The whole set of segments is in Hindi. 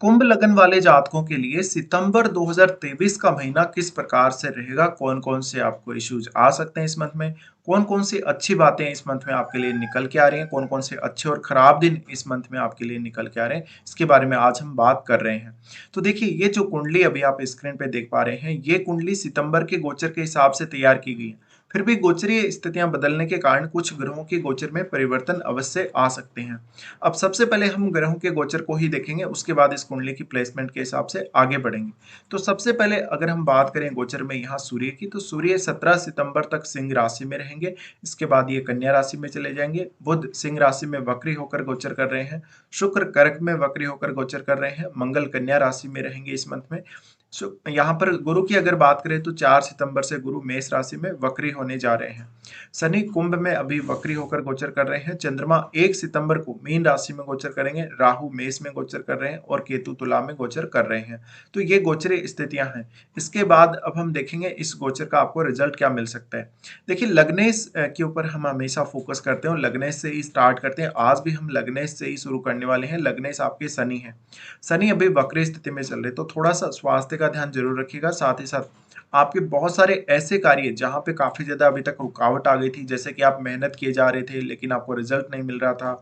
कुंभ लगन वाले जातकों के लिए सितंबर 2023 का महीना किस प्रकार से रहेगा? कौन-कौन से आपको इश्यूज आ सकते हैं इस मंथ में? कौन-कौन सी अच्छी बातें इस मंथ में आपके लिए निकल के आ रही हैं? कौन-कौन से अच्छे और खराब दिन इस मंथ में आपके लिए निकल के आ रहे हैं? इसके बारे में आज हम बात कर रहे हैं। तो देखिए, ये जो कुंडली अभी आप स्क्रीन पे देख पा रहे हैं, ये कुंडली सितंबर के गोचर के हिसाब से तैयार की गई है। फिर भी गोचरीय स्थितियां बदलने के कारण कुछ ग्रहों के गोचर में परिवर्तन अवश्य आ सकते हैं। अब सबसे पहले हम ग्रहों के गोचर को ही देखेंगे, उसके बाद इस कुंडली की प्लेसमेंट के हिसाब से आगे बढ़ेंगे। तो सबसे पहले अगर हम बात करें गोचर में यहाँ सूर्य की, तो सूर्य 17 सितंबर तक सिंह राशि में रहेंगे। इसके बाद ये कन्या राशि में चले जाएंगे। बुध सिंह राशि में वक्री होकर गोचर कर रहे हैं। शुक्र कर्क में वक्री होकर गोचर कर रहे हैं। मंगल कन्या राशि में रहेंगे इस मंथ में। यहाँ पर गुरु की अगर बात करें तो 4 सितंबर से गुरु मेष राशि में वक्री होने जा रहे हैं। शनि कुंभ में अभी वक्री होकर गोचर कर रहे हैं। चंद्रमा 1 सितंबर को मीन राशि में गोचर करेंगे। राहु मेष में गोचर कर रहे हैं और केतु तुला में गोचर कर रहे हैं। तो ये गोचरीय स्थितियां हैं। इसके बाद अब हम देखेंगे इस गोचर का आपको रिजल्ट क्या मिल सकता है। देखिए, लग्नेश के ऊपर हम हमेशा फोकस करते हैं और लग्नेश से ही स्टार्ट करते हैं। आज भी हम लग्नेश से ही शुरू करने वाले हैं। लग्नेश आपके शनि है। शनि अभी वक्री स्थिति में चल रहे, तो थोड़ा सा स्वास्थ्य का ध्यान जरूर रखिएगा। साथ ही साथ आपके बहुत सारे ऐसे कार्य जहाँ पे काफ़ी ज़्यादा अभी तक रुकावट आ गई थी, जैसे कि आप मेहनत किए जा रहे थे लेकिन आपको रिजल्ट नहीं मिल रहा था।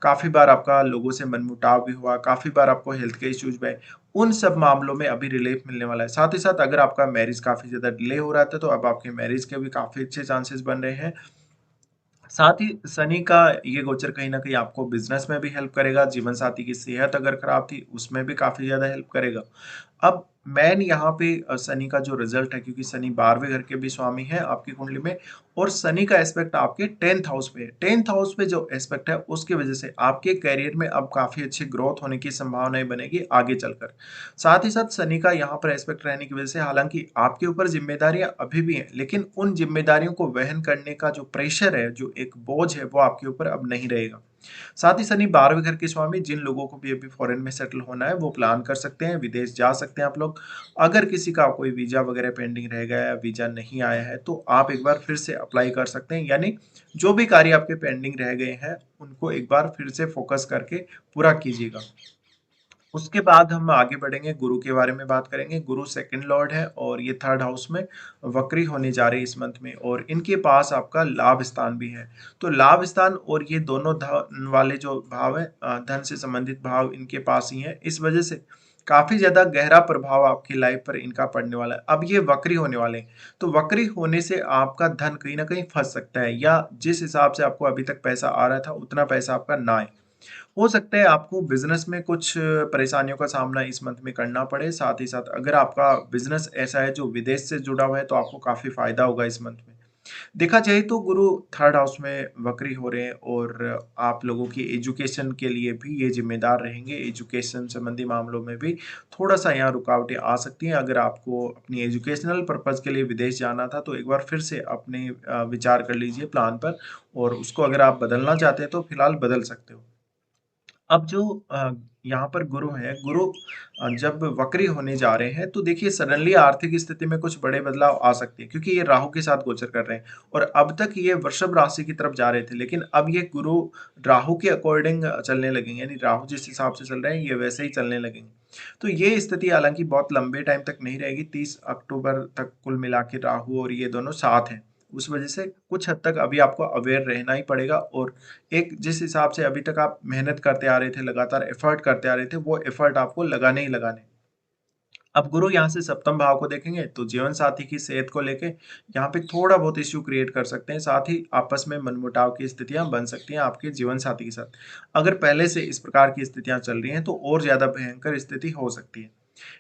काफ़ी बार आपका लोगों से मनमुटाव भी हुआ, काफ़ी बार आपको हेल्थ के इश्यूज में, उन सब मामलों में अभी रिलीफ मिलने वाला है। साथ ही साथ अगर आपका मैरिज काफ़ी ज़्यादा डिले हो रहा था, तो अब आपके मैरिज के भी काफ़ी अच्छे चांसेस बन रहे हैं। साथ ही शनि का ये गोचर कहीं न कहीं आपको बिज़नेस में भी हेल्प करेगा, जीवन साथी की सेहत अगर खराब थी, उसमें भी काफ़ी ज़्यादा हेल्प करेगा। अब मेन यहाँ पे शनि का जो रिज़ल्ट है, क्योंकि शनि 12वें घर के भी स्वामी हैं आपकी कुंडली में और शनि का एस्पेक्ट आपके 10th हाउस पे है। 10th हाउस पे जो एस्पेक्ट है, उसकी वज़ह से आपके करियर में अब काफ़ी अच्छी ग्रोथ होने की संभावनाएँ बनेगी आगे चलकर। साथ ही साथ शनि का यहाँ पर एस्पेक्ट रहने की वज़ह से हालाँकि आपके ऊपर ज़िम्मेदारियाँ अभी भी हैं, लेकिन उन ज़िम्मेदारियों को वहन करने का जो प्रेशर है, जो एक बोझ है, वो आपके ऊपर अब नहीं रहेगा। साथ ही शनि 12वें घर के स्वामी, जिन लोगों को भी अभी फॉरेन में सेटल होना है, वो प्लान कर सकते हैं, विदेश जा सकते हैं आप लोग। अगर किसी का कोई वीज़ा वगैरह पेंडिंग रह गया है, वीज़ा नहीं आया है, तो आप एक बार फिर से अप्लाई कर सकते हैं। यानी जो भी कार्य आपके पेंडिंग रह गए हैं, उनको एक बार फिर से फोकस करके पूरा कीजिएगा। उसके बाद हम आगे बढ़ेंगे, गुरु के बारे में बात करेंगे। गुरु सेकंड लॉर्ड है और ये थर्ड हाउस में वक्री होने जा रही है इस मंथ में और इनके पास आपका लाभ स्थान भी है। तो लाभ स्थान और ये दोनों धन वाले जो भाव है, धन से संबंधित भाव इनके पास ही है। इस वजह से काफी ज्यादा गहरा प्रभाव आपकी लाइफ पर इनका पड़ने वाला है। अब ये वक्री होने वाले हैं, तो वक्री होने से आपका धन कहीं ना कहीं फंस सकता है या जिस हिसाब से आपको अभी तक पैसा आ रहा था उतना पैसा आपका ना आए। हो सकता है आपको बिज़नेस में कुछ परेशानियों का सामना इस मंथ में करना पड़े। साथ ही साथ अगर आपका बिज़नेस ऐसा है जो विदेश से जुड़ा हुआ है, तो आपको काफ़ी फ़ायदा होगा इस मंथ में। देखा जाए तो गुरु थर्ड हाउस में वक्री हो रहे हैं और आप लोगों की एजुकेशन के लिए भी ये ज़िम्मेदार रहेंगे। एजुकेशन संबंधी मामलों में भी थोड़ा-सा यहाँ रुकावटें आ सकती हैं। अगर आपको अपनी एजुकेशनल पर्पज़ के लिए विदेश जाना था, तो एक बार फिर से अपने विचार कर लीजिए प्लान पर और उसको अगर आप बदलना चाहते हैं, तो फिलहाल बदल सकते हो। अब जो यहाँ पर गुरु है, गुरु जब वक्री होने जा रहे हैं, तो देखिए सडनली आर्थिक स्थिति में कुछ बड़े बदलाव आ सकते हैं, क्योंकि ये राहु के साथ गोचर कर रहे हैं और अब तक ये वृषभ राशि की तरफ जा रहे थे, लेकिन अब ये गुरु राहु के अकॉर्डिंग चलने लगेंगे, यानी राहु जिस हिसाब से चल रहे हैं ये वैसे ही चलने लगेंगे। तो ये स्थिति हालांकि बहुत लंबे टाइम तक नहीं रहेगी। 30 अक्टूबर तक कुल मिला के राहु और ये दोनों साथ हैं। उस वजह से कुछ हद तक अभी आपको अवेयर रहना ही पड़ेगा और एक जिस हिसाब से अभी तक आप मेहनत करते आ रहे थे, लगातार एफर्ट करते आ रहे थे, वो एफर्ट आपको लगाने ही लगाने। अब गुरु यहाँ से सप्तम भाव को देखेंगे, तो जीवन साथी की सेहत को लेके यहाँ पे थोड़ा बहुत इश्यू क्रिएट कर सकते हैं। साथ ही आपस में मनमुटाव की स्थितियां बन सकती हैं आपके जीवन साथी के साथ। अगर पहले से इस प्रकार की स्थितियां चल रही हैं, तो और ज्यादा भयंकर स्थिति हो सकती है।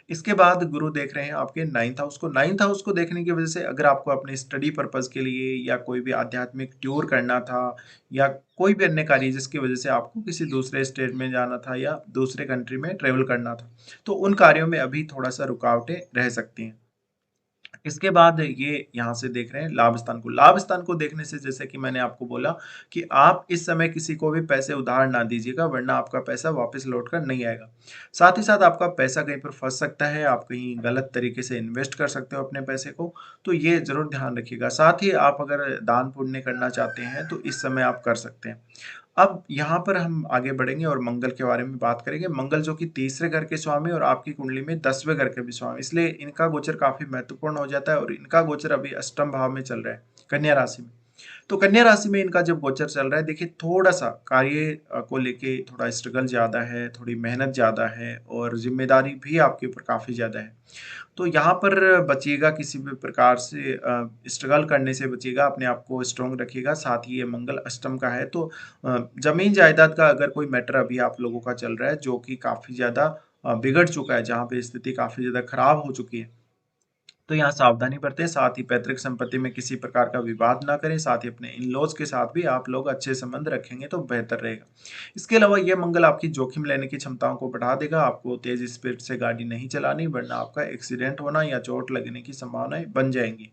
इसके बाद गुरु देख रहे हैं आपके 9th हाउस को। 9th हाउस को देखने की वजह से अगर आपको अपने स्टडी पर्पस के लिए या कोई भी आध्यात्मिक टूर करना था या कोई भी अन्य कार्य जिसकी वजह से आपको किसी दूसरे स्टेट में जाना था या दूसरे कंट्री में ट्रेवल करना था, तो उन कार्यों में अभी थोड़ा सा रुकावटें रह सकती हैं। इसके बाद ये यहाँ से देख रहे हैं लाभ स्थान को। लाभ स्थान को देखने से जैसे कि मैंने आपको बोला कि आप इस समय किसी को भी पैसे उधार ना दीजिएगा, वरना आपका पैसा वापस लौट कर नहीं आएगा। साथ ही साथ आपका पैसा कहीं पर फंस सकता है, आप कहीं गलत तरीके से इन्वेस्ट कर सकते हो अपने पैसे को, तो ये जरूर ध्यान रखिएगा। साथ ही आप अगर दान पुण्य करना चाहते हैं, तो इस समय आप कर सकते हैं। अब यहाँ पर हम आगे बढ़ेंगे और मंगल के बारे में बात करेंगे। मंगल जो कि तीसरे घर के स्वामी और आपकी कुंडली में 10वें घर के भी स्वामी, इसलिए इनका गोचर काफ़ी महत्वपूर्ण हो जाता है और इनका गोचर अभी अष्टम भाव में चल रहा है, कन्या राशि में। तो कन्या राशि में इनका जब गोचर चल रहा है, देखिए थोड़ा-सा कार्य को लेके थोड़ा स्ट्रगल ज़्यादा है, थोड़ी मेहनत ज़्यादा है और ज़िम्मेदारी भी आपके ऊपर काफ़ी ज़्यादा है। तो यहाँ पर बचिएगा, किसी भी प्रकार से स्ट्रगल करने से बचिएगा, अपने आप को स्ट्रॉन्ग रखिएगा। साथ ही ये मंगल अष्टम का है, तो ज़मीन जायदाद का अगर कोई मैटर अभी आप लोगों का चल रहा है जो कि काफ़ी ज़्यादा बिगड़ चुका है, जहाँ पे स्थिति काफ़ी ज़्यादा खराब हो चुकी है, तो यहाँ सावधानी बरतें। साथ ही पैतृक संपत्ति में किसी प्रकार का विवाद ना करें। साथ ही अपने इन-लॉज़ के साथ भी आप लोग अच्छे संबंध रखेंगे तो बेहतर रहेगा। इसके अलावा ये मंगल आपकी जोखिम लेने की क्षमताओं को बढ़ा देगा। आपको तेज़ स्पीड से गाड़ी नहीं चलानी, वरना आपका एक्सीडेंट होना या चोट लगने की संभावनाएँ बन जाएँगी।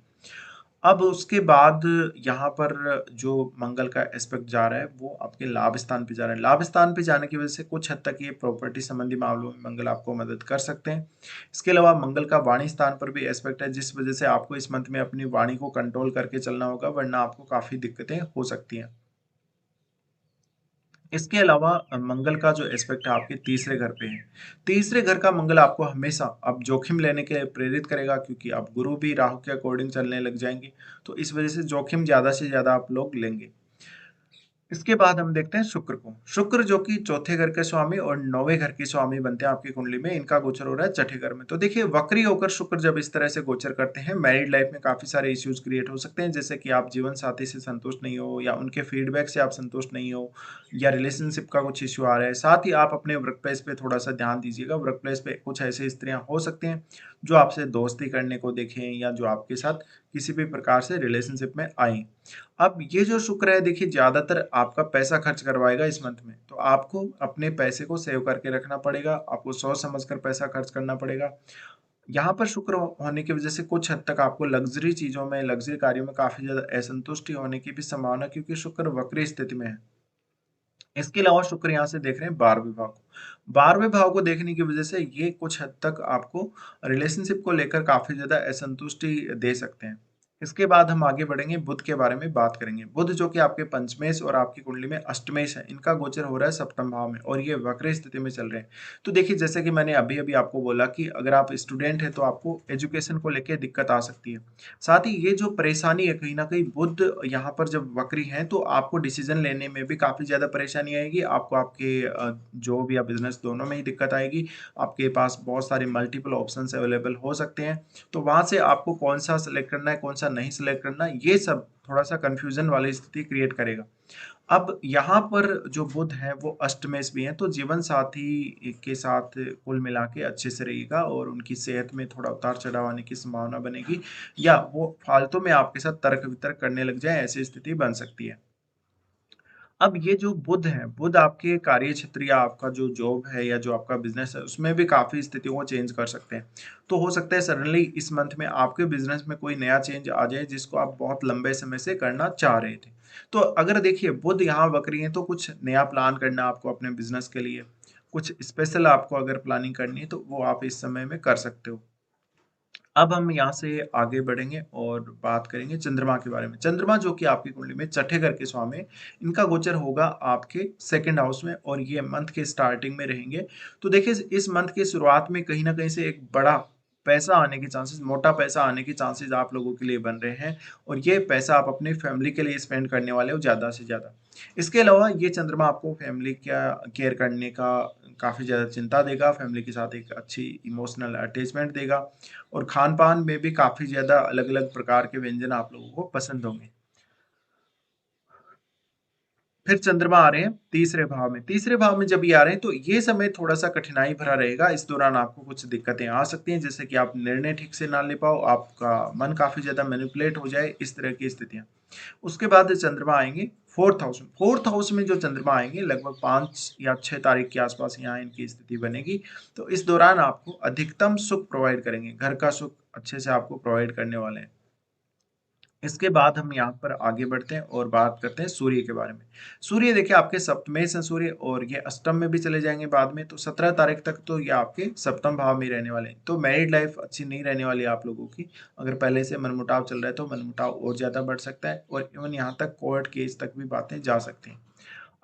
अब उसके बाद यहाँ पर जो मंगल का एस्पेक्ट जा रहा है, वो आपके लाभ स्थान पे जा रहा है। लाभ स्थान पे जाने की वजह से कुछ हद तक ये प्रॉपर्टी संबंधी मामलों में मंगल आपको मदद कर सकते हैं। इसके अलावा मंगल का वाणी स्थान पर भी एस्पेक्ट है, जिस वजह से आपको इस मंथ में अपनी वाणी को कंट्रोल करके चलना होगा, वरना आपको काफ़ी दिक्कतें हो सकती हैं। इसके अलावा मंगल का जो एस्पेक्ट है आपके तीसरे घर पे है। तीसरे घर का मंगल आपको हमेशा अब जोखिम लेने के लिए प्रेरित करेगा, क्योंकि अब गुरु भी राहु के अकॉर्डिंग चलने लग जाएंगे। तो इस वजह से जोखिम ज़्यादा से ज़्यादा आप लोग लेंगे। इसके बाद हम देखते हैं शुक्र को। शुक्र जो कि चौथे घर के स्वामी और 9वें घर के स्वामी बनते हैं आपकी कुंडली में, इनका गोचर हो रहा है छठे घर में। तो देखिए वक्री होकर शुक्र जब इस तरह से गोचर करते हैं, मैरिड लाइफ में काफ़ी सारे इश्यूज क्रिएट हो सकते हैं, जैसे कि आप जीवन साथी से संतुष्ट नहीं हो या उनके फीडबैक से आप संतुष्ट नहीं हो या रिलेशनशिप का कुछ इश्यू आ रहा है। साथ ही आप अपने वर्क प्लेस पे थोड़ा-सा ध्यान दीजिएगा। वर्क प्लेस पे कुछ ऐसी स्त्रियाँ हो सकती हैं, जो आपसे दोस्ती करने को देखें या जो आपके साथ किसी भी प्रकार से रिलेशनशिप में आएँ। अब ये जो शुक्र है, देखिए ज़्यादातर आपका पैसा खर्च करवाएगा इस मंथ में, तो आपको अपने पैसे को सेव करके रखना पड़ेगा, आपको सोच समझ कर पैसा खर्च करना पड़ेगा। यहाँ पर शुक्र होने की वजह से कुछ हद तक आपको लग्ज़री चीज़ों में, लग्ज़री कार्यों में काफ़ी ज़्यादा असंतुष्टि होने की भी संभावना है, क्योंकि शुक्र वक्री स्थिति में है। इसके अलावा शुक्र यहाँ से देख रहे हैं 12वें भाव को। 12वें भाव को देखने की वजह से ये कुछ हद तक आपको रिलेशनशिप को लेकर काफ़ी ज़्यादा असंतुष्टि दे सकते हैं। इसके बाद हम आगे बढ़ेंगे, बुध के बारे में बात करेंगे। बुध जो कि आपके पंचमेश और आपकी कुंडली में अष्टमेश है, इनका गोचर हो रहा है सप्तम भाव में और ये वक्र स्थिति में चल रहे हैं। तो देखिए, जैसे कि मैंने अभी-अभी आपको बोला कि अगर आप स्टूडेंट हैं तो आपको एजुकेशन को लेके दिक्कत आ सकती है। साथ ही ये जो परेशानी है, कहीं न कहीं बुध यहाँ पर जब वक्री हैं, तो आपको डिसीज़न लेने में भी काफ़ी ज़्यादा परेशानी आएगी। आपको आपके जॉब या बिज़नेस दोनों में ही दिक्कत आएगी। आपके पास बहुत सारे मल्टीपल ऑप्शंस अवेलेबल हो सकते हैं। तो वहाँ से आपको कौन-सा सेलेक्ट करना है, कौन-सा नहीं सेलेक्ट करना है, ये सब थोड़ा-सा कन्फ्यूज़न वाली स्थिति क्रिएट करेगा। अब यहाँ पर जो बुध है वो अष्टमेश भी हैं, तो जीवन साथी के साथ कुल मिला के अच्छे से रहिएगा और उनकी सेहत में थोड़ा उतार-चढ़ाव आने की संभावना बनेगी, या वो फालतू में आपके साथ तर्क-वितर्क करने लग जाएँ, ऐसी स्थिति बन सकती है। अब ये जो बुध है, बुध आपके कार्य क्षेत्र या आपका जो जॉब है या जो आपका बिज़नेस है, उसमें भी काफ़ी स्थितियों को चेंज कर सकते हैं। तो हो सकता है सडनली इस मंथ में आपके बिज़नेस में कोई नया चेंज आ जाए, जिसको आप बहुत लंबे समय से करना चाह रहे थे। तो अगर देखिए बुध यहाँ वक्री है, तो कुछ नया प्लान करना आपको अपने बिज़नेस के लिए, कुछ स्पेशल आपको अगर प्लानिंग करनी है, तो वो आप इस समय में कर सकते हो। अब हम यहाँ से आगे बढ़ेंगे और बात करेंगे चंद्रमा के बारे में। चंद्रमा जो कि आपकी कुंडली में छठे घर के स्वामी हैं, इनका गोचर होगा आपके सेकंड हाउस में और ये मंथ के स्टार्टिंग में रहेंगे। तो देखिए, इस मंथ की शुरुआत में कहीं न कहीं से एक बड़ा पैसा आने के चांसेस, मोटा पैसा आने के चांसेस आप लोगों के लिए बन रहे हैं और ये पैसा आप अपनी फैमिली के लिए स्पेंड करने वाले हो ज़्यादा से ज़्यादा। इसके अलावा ये चंद्रमा आपको फैमिली का केयर करने का काफ़ी ज़्यादा चिंता देगा, फैमिली के साथ एक अच्छी इमोशनल अटैचमेंट देगा और खान-पान में भी काफ़ी ज़्यादा अलग-अलग प्रकार के व्यंजन आप लोगों को पसंद होंगे। फिर चंद्रमा आ रहे हैं तीसरे भाव में। तीसरे भाव में जब ये आ रहे हैं, तो ये समय थोड़ा-सा कठिनाई भरा रहेगा। इस दौरान आपको कुछ दिक्कतें आ सकती हैं, जैसे कि आप निर्णय ठीक से ना ले पाओ, आपका मन काफ़ी ज़्यादा मैनिपुलेट हो जाए, इस तरह की स्थितियाँ। उसके बाद चंद्रमा आएँगे 4th हाउस में। 4th हाउस में जो चंद्रमा आएँगे, लगभग 5 या 6 तारीख के आस-पास यहाँ इनकी स्थिति बनेगी। तो इस दौरान आपको अधिकतम सुख प्रोवाइड करेंगे। घर का सुख अच्छे से आपको प्रोवाइड करने वाले हैं। इसके बाद हम यहाँ पर आगे बढ़ते हैं और बात करते हैं सूर्य के बारे में। सूर्य देखिए आपके सप्तमेश हैं सूर्य, और ये अष्टम में भी चले जाएँगे बाद में, तो 17 तारीख तक तो ये आपके सप्तम भाव में ही रहने वाले हैं। तो मैरिड लाइफ़ अच्छी नहीं रहने वाली है आप लोगों की। अगर पहले से मनमुटाव चल रहा है, तो मनमुटाव और ज़्यादा बढ़ सकता है और इवन यहाँ तक कोर्ट केस तक भी बातें जा सकती हैं।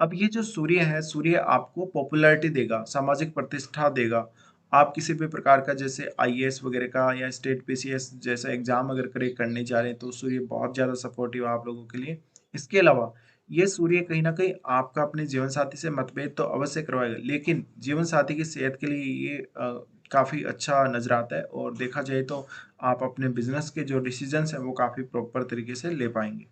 अब ये जो सूर्य है, सूर्य आपको पॉपुलैरिटी देगा, सामाजिक प्रतिष्ठा देगा। आप किसी भी प्रकार का जैसे आईएएस वगैरह का या स्टेट पीसीएस जैसा एग्ज़ाम अगर क्रैक करने जा रहे हैं, तो सूर्य बहुत ज़्यादा सपोर्टिव है आप लोगों के लिए। इसके अलावा ये सूर्य कहीं न कहीं आपका अपने जीवनसाथी से मतभेद तो अवश्य करवाएगा, लेकिन जीवनसाथी की सेहत के लिए ये काफ़ी अच्छा नज़र आता है और देखा जाए तो आप अपने बिज़नेस के जो डिसीज़न्स हैं, वो काफ़ी प्रॉपर तरीके से ले पाएँगे।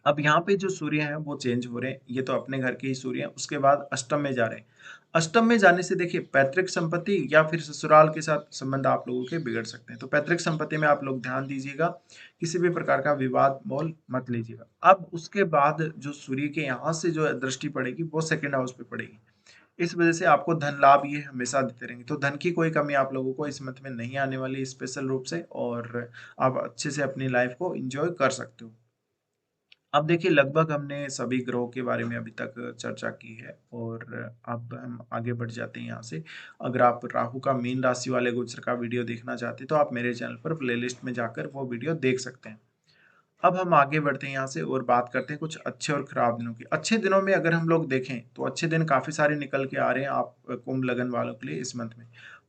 अब यहाँ पे जो सूर्य हैं वो चेंज हो रहे हैं, ये तो अपने घर के ही सूर्य हैं, उसके बाद अष्टम में जा रहे हैं। अष्टम में जाने से देखिए पैतृक संपत्ति या फिर ससुराल के साथ संबंध आप लोगों के बिगड़ सकते हैं। तो पैतृक संपत्ति में आप लोग ध्यान दीजिएगा, किसी भी प्रकार का विवाद मोल मत लीजिएगा। अब उसके बाद जो सूर्य के यहाँ से जो दृष्टि पड़ेगी वो सेकंड हाउस पे पड़ेगी। इस वजह से आपको धन लाभ ये हमेशा देते रहेंगे। तो धन की कोई कमी आप लोगों को इस मंथ में नहीं आने वाली स्पेशल रूप से और आप अच्छे से अपनी लाइफ को एन्जॉय कर सकते हो। अब देखिए लगभग हमने सभी ग्रहों के बारे में अभी तक चर्चा की है और अब हम आगे बढ़ जाते हैं यहाँ से। अगर आप राहु का मीन राशि वाले गोचर का वीडियो देखना चाहते हैं तो आप मेरे चैनल पर प्लेलिस्ट में जाकर वो वीडियो देख सकते हैं। अब हम आगे बढ़ते हैं यहाँ से और बात करते हैं कुछ अच्छे और खराब दिनों की। अच्छे दिनों में अगर हम लोग देखें तो अच्छे दिन काफ़ी सारे निकल के आ रहे हैं आप कुंभ लगन वालों के लिए इस मंथ में।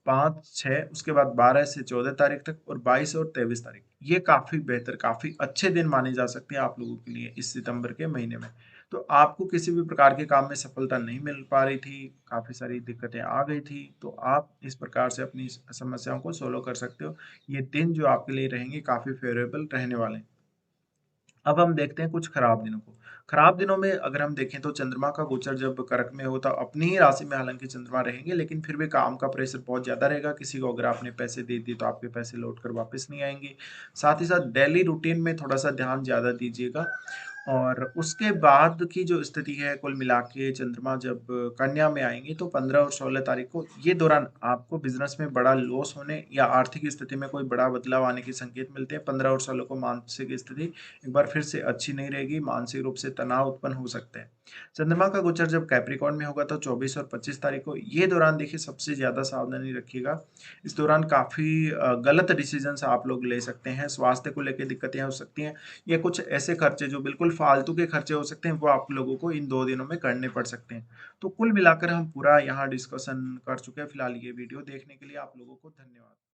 5, 6 उसके बाद 12 से 14 तारीख तक और 22 और 23 तारीख। ये काफ़ी बेहतर, काफ़ी अच्छे दिन माने जा सकते हैं आप लोगों के लिए इस सितंबर के महीने में। तो आपको किसी भी प्रकार के काम में सफलता नहीं मिल पा रही थी, काफ़ी सारी दिक्कतें आ गई थी, तो आप इस प्रकार से अपनी समस्याओं को सॉल्व कर सकते हो। ये दिन जो आपके लिए रहेंगे काफ़ी फेवरेबल रहने वाले हैं। अब हम देखते हैं कुछ खराब दिनों को। खराब दिनों में अगर हम देखें तो चंद्रमा का गोचर जब कर्क में हो तो अपनी ही राशि में हालाँकि चंद्रमा रहेंगे, लेकिन फिर भी काम का प्रेशर बहुत ज़्यादा रहेगा। किसी को अगर आपने पैसे दे दिए तो आपके पैसे लौट कर वापस नहीं आएँगे। साथ ही साथ डेली रूटीन में थोड़ा-सा ध्यान ज़्यादा दीजिएगा और उसके बाद की जो स्थिति है कुल मिला के चंद्रमा जब कन्या में आएँगे तो 15 और 16 तारीख को ये दौरान आपको बिज़नेस में बड़ा लॉस होने या आर्थिक स्थिति में कोई बड़ा बदलाव आने के संकेत मिलते हैं। 15 और 16 को मानसिक स्थिति एक बार फिर से अच्छी नहीं रहेगी, मानसिक रूप से तनाव उत्पन्न हो सकता है। चंद्रमा का गोचर जब कैप्रिकॉर्न में होगा तो 24 और 25 तारीख को ये दौरान देखिए सबसे ज़्यादा सावधानी रखिएगा। इस दौरान काफ़ी गलत डिसीज़न्स आप लोग ले सकते हैं, स्वास्थ्य को लेके दिक्कतें हो सकती हैं या कुछ ऐसे खर्चे जो बिल्कुल फालतू के खर्चे हो सकते हैं, वो आप लोगों को इन 2 दिनों में करने पड़ सकते हैं। तो कुल मिलाकर हम पूरा यहाँ डिस्कशन कर चुके हैं। फिलहाल ये वीडियो देखने के लिए आप लोगों को धन्यवाद।